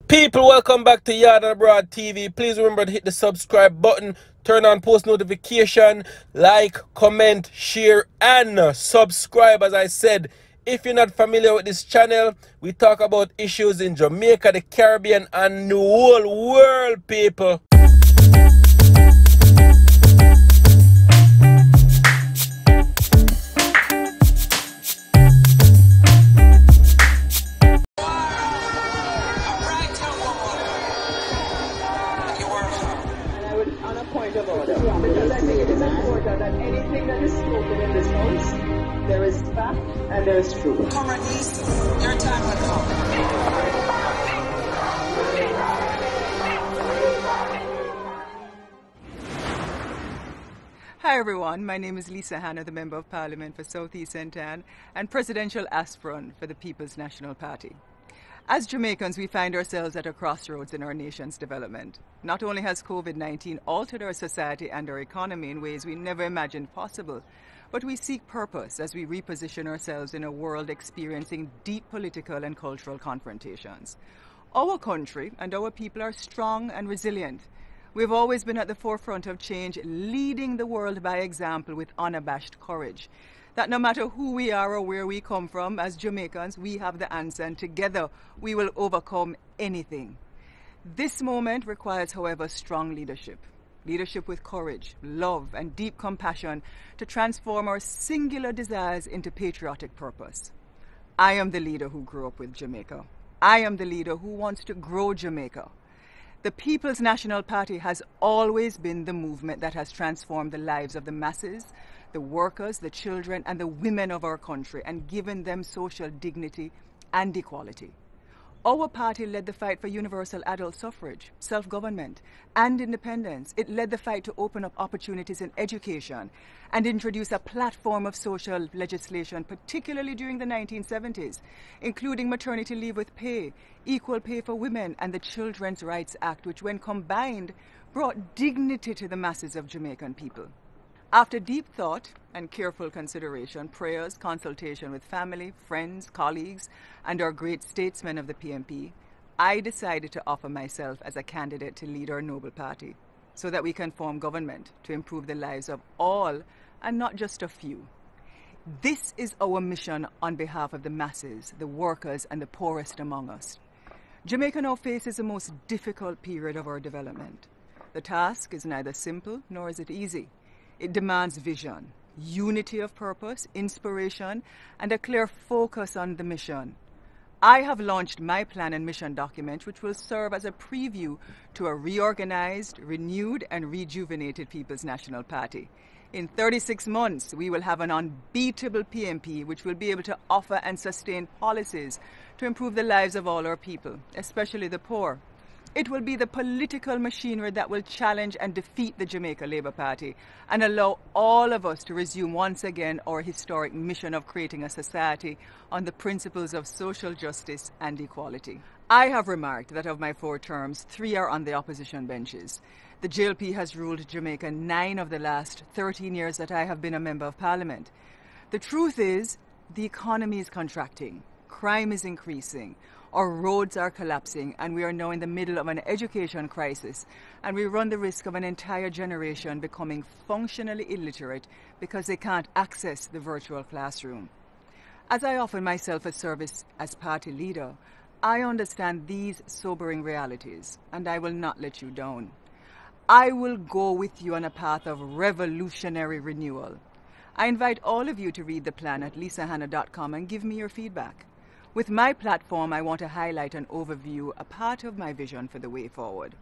People, welcome back to Yard and Abroad TV. Please remember to hit the subscribe button, turn on post notification, like, comment, share, and subscribe. As I said, if you're not familiar with this channel, we talk about issues in Jamaica, the Caribbean, and the whole world, people. Because I think it is important that anything that is spoken in this house, there is fact and there is truth. Comrades, your time will come. Hi everyone, my name is Hanna, the Member of Parliament for South East Santan and Presidential Aspirant for the People's National Party. As Jamaicans, we find ourselves at a crossroads in our nation's development. Not only has COVID-19 altered our society and our economy in ways we never imagined possible, but we seek purpose as we reposition ourselves in a world experiencing deep political and cultural confrontations. Our country and our people are strong and resilient. We've always been at the forefront of change, leading the world by example with unabashed courage. That no matter who we are or where we come from, as Jamaicans, we have the answer, and together we will overcome anything. This moment requires, however, strong leadership. Leadership with courage, love, and deep compassion to transform our singular desires into patriotic purpose. I am the leader who grew up with Jamaica. I am the leader who wants to grow Jamaica. The People's National Party has always been the movement that has transformed the lives of the masses, the workers, the children, and the women of our country, and given them social dignity and equality. Our party led the fight for universal adult suffrage, self-government, and independence. It led the fight to open up opportunities in education and introduce a platform of social legislation, particularly during the 1970s, including maternity leave with pay, equal pay for women, and the Children's Rights Act, which when combined brought dignity to the masses of Jamaican people. After deep thought and careful consideration, prayers, consultation with family, friends, colleagues, and our great statesmen of the PNP, I decided to offer myself as a candidate to lead our noble party so that we can form government to improve the lives of all and not just a few. This is our mission on behalf of the masses, the workers, and the poorest among us. Jamaica now faces the most difficult period of our development. The task is neither simple nor is it easy. It demands vision, unity of purpose, inspiration, and a clear focus on the mission. I have launched my plan and mission document, which will serve as a preview to a reorganized, renewed, and rejuvenated People's National Party. In 36 months, we will have an unbeatable PNP, which will be able to offer and sustain policies to improve the lives of all our people, especially the poor. It will be the political machinery that will challenge and defeat the Jamaica Labour Party and allow all of us to resume once again our historic mission of creating a society on the principles of social justice and equality. I have remarked that of my 4 terms, 3 are on the opposition benches. The JLP has ruled Jamaica 9 of the last 13 years that I have been a Member of Parliament. The truth is, the economy is contracting, crime is increasing, our roads are collapsing, and we are now in the middle of an education crisis, and we run the risk of an entire generation becoming functionally illiterate because they can't access the virtual classroom. As I offer myself a service as party leader, I understand these sobering realities, and I will not let you down. I will go with you on a path of revolutionary renewal. I invite all of you to read the plan at lisahanna.com and give me your feedback. With my platform, I want to highlight and overview a part of my vision for the way forward.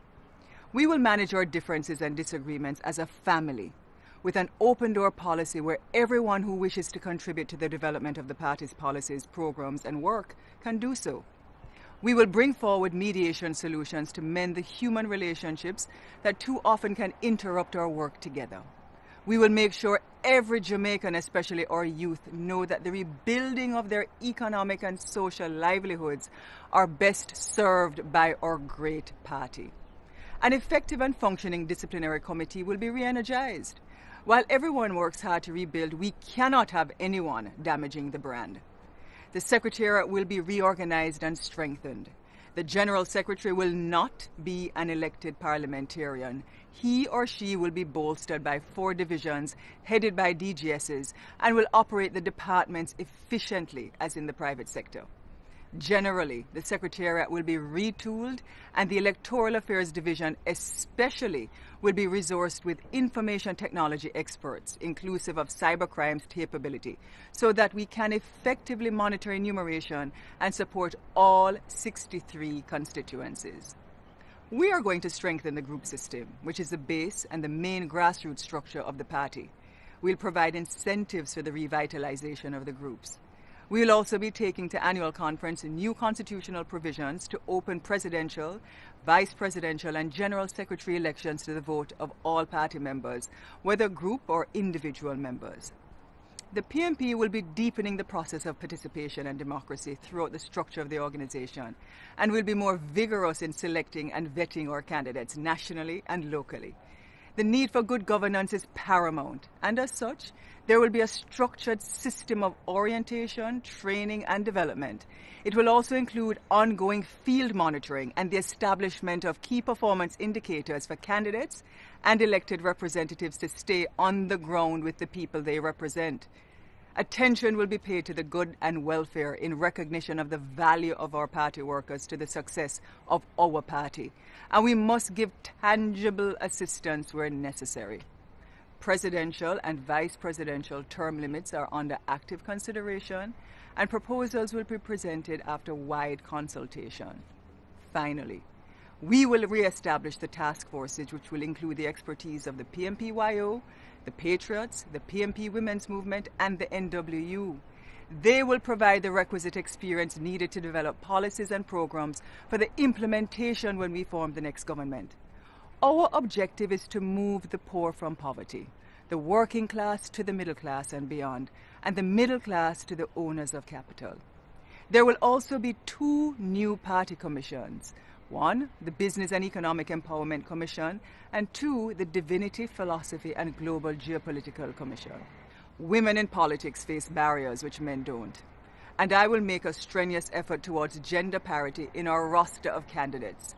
We will manage our differences and disagreements as a family, with an open-door policy where everyone who wishes to contribute to the development of the party's policies, programs, and work can do so. We will bring forward mediation solutions to mend the human relationships that too often can interrupt our work together. We will make sure every Jamaican, especially our youth, know that the rebuilding of their economic and social livelihoods are best served by our great party. An effective and functioning disciplinary committee will be re-energized. While everyone works hard to rebuild, we cannot have anyone damaging the brand. The Secretariat will be reorganized and strengthened. The General Secretary will not be an elected parliamentarian. He or she will be bolstered by 4 divisions headed by DGSs and will operate the departments efficiently as in the private sector. Generally, the Secretariat will be retooled and the Electoral Affairs Division especially will be resourced with information technology experts, inclusive of cybercrimes capability, so that we can effectively monitor enumeration and support all 63 constituencies. We are going to strengthen the group system, which is the base and the main grassroots structure of the party. We'll provide incentives for the revitalization of the groups. We'll also be taking to annual conference new constitutional provisions to open presidential, vice presidential and general secretary elections to the vote of all party members, whether group or individual members. The PMP will be deepening the process of participation and democracy throughout the structure of the organization and will be more vigorous in selecting and vetting our candidates nationally and locally. The need for good governance is paramount, and as such, there will be a structured system of orientation, training and development. It will also include ongoing field monitoring and the establishment of key performance indicators for candidates and elected representatives to stay on the ground with the people they represent. Attention will be paid to the good and welfare in recognition of the value of our party workers to the success of our party, and we must give tangible assistance where necessary. Presidential and vice presidential term limits are under active consideration, and proposals will be presented after wide consultation. Finally, we will re-establish the task forces, which will include the expertise of the PMPYO, the Patriots, the PMP Women's Movement and the NWU. They will provide the requisite experience needed to develop policies and programs for the implementation when we form the next government. Our objective is to move the poor from poverty, the working class to the middle class and beyond, and the middle class to the owners of capital. There will also be 2 new party commissions. 1, the Business and Economic Empowerment Commission, and 2, the Divinity, Philosophy and Global Geopolitical Commission. Women in politics face barriers which men don't, and I will make a strenuous effort towards gender parity in our roster of candidates.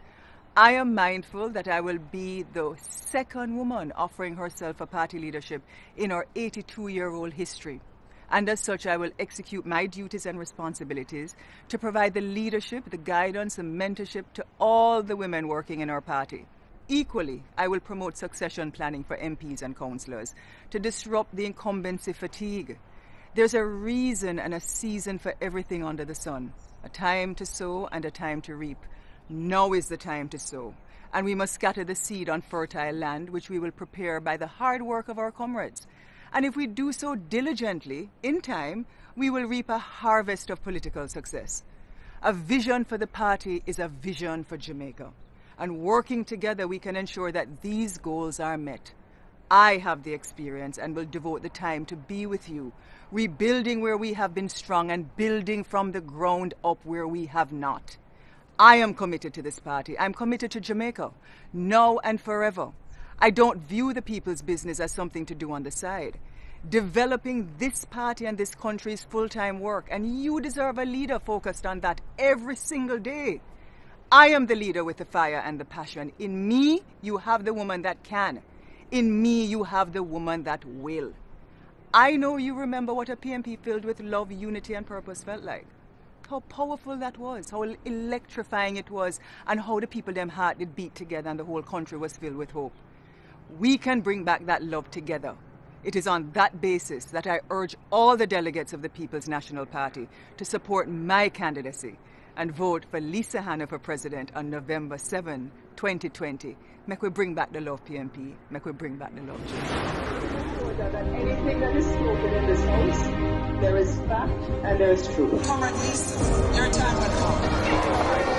I am mindful that I will be the 2nd woman offering herself for party leadership in our 82-year-old history. And as such, I will execute my duties and responsibilities to provide the leadership, the guidance and mentorship to all the women working in our party. Equally, I will promote succession planning for MPs and councillors to disrupt the incumbency fatigue. There's a reason and a season for everything under the sun, a time to sow and a time to reap. Now is the time to sow, and we must scatter the seed on fertile land, which we will prepare by the hard work of our comrades. And if we do so diligently, in time, we will reap a harvest of political success. A vision for the party is a vision for Jamaica. And working together, we can ensure that these goals are met. I have the experience and will devote the time to be with you, rebuilding where we have been strong and building from the ground up where we have not. I am committed to this party. I'm committed to Jamaica, now and forever. I don't view the people's business as something to do on the side. Developing this party and this country is full-time work, and you deserve a leader focused on that every single day. I am the leader with the fire and the passion. In me, you have the woman that can. In me, you have the woman that will. I know you remember what a PMP filled with love, unity, and purpose felt like. How powerful that was, how electrifying it was, and how the people them heart did beat together and the whole country was filled with hope. We can bring back that love together. It is on that basis that I urge all the delegates of the People's National Party to support my candidacy and vote for Lisa Hanna for president on November 7, 2020. Make we bring back the love, PMP. Make we bring back the love. That anything that is spoken in this house, there is fact and there is truth. Comrade Lisa, your time will come.